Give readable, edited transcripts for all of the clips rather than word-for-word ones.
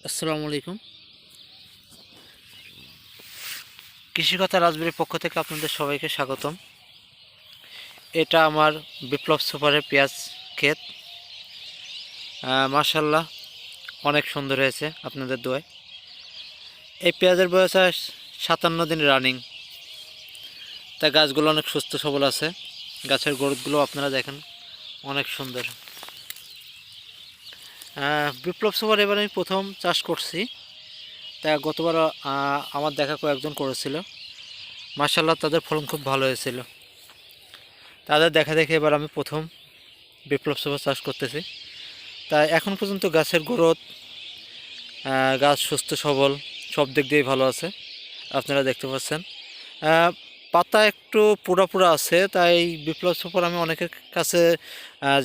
আসসালামু আলাইকুম। কৃষিকথা রাজবাড়ির পক্ষ থেকে আপনাদের সবাইকে স্বাগতম। এটা আমার বিপ্লব সুপারের পেঁয়াজ ক্ষেত। মাশাল্লাহ অনেক সুন্দর হয়েছে আপনাদের দোয়ায়। এই পেঁয়াজের বয়স 57 দিন রানিং। তা গাছগুলো অনেক সুস্থ সবল আছে। গাছের গ্রোথগুলো আপনারা দেখেন অনেক সুন্দর। বিপ্লব সুপার এবার আমি প্রথম চাষ করছি। তা গতবার আমার দেখা কয়েকজন করেছিল, মাশাল্লাহ তাদের ফলন খুব ভালো হয়েছিল। তাদের দেখা দেখে এবার আমি প্রথম বিপ্লব সুপার চাষ করতেছি। তাই এখন পর্যন্ত গাছের গ্রোথ, গাছ সুস্থ সবল, সব দিক দিয়েই ভালো আছে। আপনারা দেখতে পাচ্ছেন পাতা একটু পুরা পুরা আছে। তাই বিপ্লব সুপার আমি অনেকের কাছে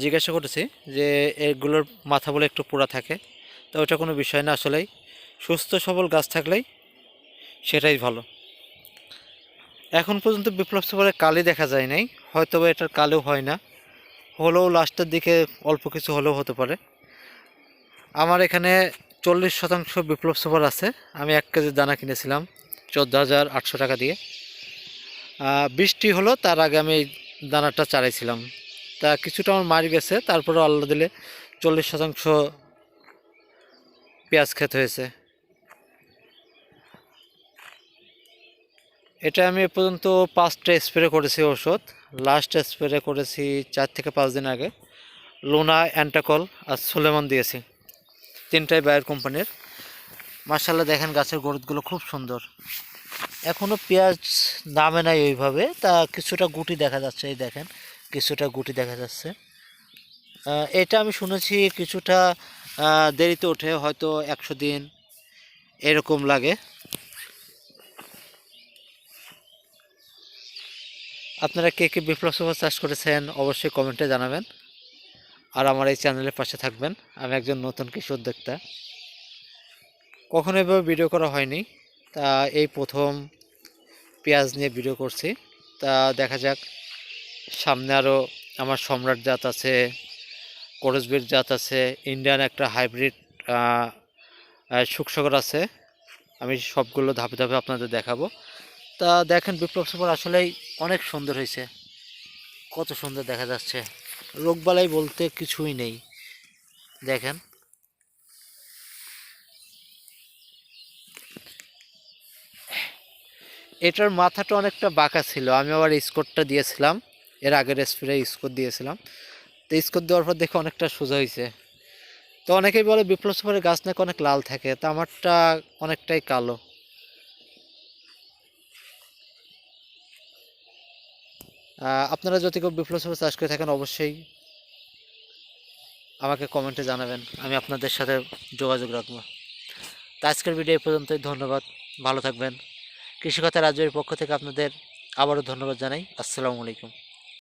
জিজ্ঞাসা করেছি যে এগুলোর মাথা বলে একটু পুরা থাকে। তো ওটা কোনো বিষয় না, আসলেই সুস্থ সবল গাছ থাকলেই সেটাই ভালো। এখন পর্যন্ত বিপ্লব সুপারের কালি দেখা যায় নাই, হয়তো এটার কালেও হয় না, হলেও লাস্টের দিকে অল্প কিছু হলেও হতে পারে। আমার এখানে 40% বিপ্লব সুপার আছে। আমি 1 কেজি দানা কিনেছিলাম 14,800 টাকা দিয়ে। বৃষ্টি হলো তার আগে আমি এই দানাটা চালাইছিলাম। তা কিছুটা আমার মার গেছে, তারপরে আল্লাহ দিলে 40% পেঁয়াজ ক্ষেত হয়েছে। এটা আমি এ পর্যন্ত 5টা স্প্রে করেছি ওষুধ। লাস্ট স্প্রে করেছি 4 থেকে 5 দিন আগে। লুনা, অ্যান্টাকল আর সুলেমান দিয়েছি, 3টাই বায়ার কোম্পানির। মার্শাল্লাহ দেখেন গাছের গ্রোথগুলো খুব সুন্দর। এখনও পেঁয়াজ নামে নাই ওইভাবে, তা কিছুটা গুটি দেখা যাচ্ছে, এই দেখেন কিছুটা গুটি দেখা যাচ্ছে। এটা আমি শুনেছি কিছুটা দেরিতে ওঠে, হয়তো 100 দিন এরকম লাগে। আপনারা কে কে বিপ্লব সুপার চাষ করেছেন অবশ্যই কমেন্টে জানাবেন। আর আমার এই চ্যানেলের পাশে থাকবেন। আমি একজন নতুন কৃষি উদ্যোক্তা, কখনো এভাবে ভিডিও করা হয়নি। তা এই প্রথম পেঁয়াজ নিয়ে ভিডিও করছি। তা দেখা যাক, সামনে আরও আমার সম্রাট জাত আছে, করসবিট জাত আছে, ইন্ডিয়ান একটা হাইব্রিড শুকসাগর আছে। আমি সবগুলো ধাপে ধাপে আপনাদের দেখাবো। তা দেখেন বিপ্লব সুপার আসলেই অনেক সুন্দর হয়েছে, কত সুন্দর দেখা যাচ্ছে। রোগবালাই বলতে কিছুই নেই, দেখেন। এটার মাথাটা অনেকটা বাঁকা ছিল, আমি আবার স্কোরটা দিয়েছিলাম, এর আগের স্প্রে স্কোর দিয়েছিলাম। তো স্কোর দেওয়ার পর দেখে অনেকটা সোজা হয়েছে। তো অনেকেই বলে বিপ্লব সুপারের গাছ নাকি অনেক লাল থাকে, তা আমারটা অনেকটাই কালো। আপনারা যদি কেউ বিপ্লব সুপার চাষ করে থাকেন অবশ্যই আমাকে কমেন্টে জানাবেন, আমি আপনাদের সাথে যোগাযোগ রাখবো। তো আজকের ভিডিও এই পর্যন্তই। ধন্যবাদ, ভালো থাকবেন। কৃষিকথা রাজ্যের পক্ষ থেকে আপনাদের আবারও ধন্যবাদ জানাই। আসসালামু আলাইকুম।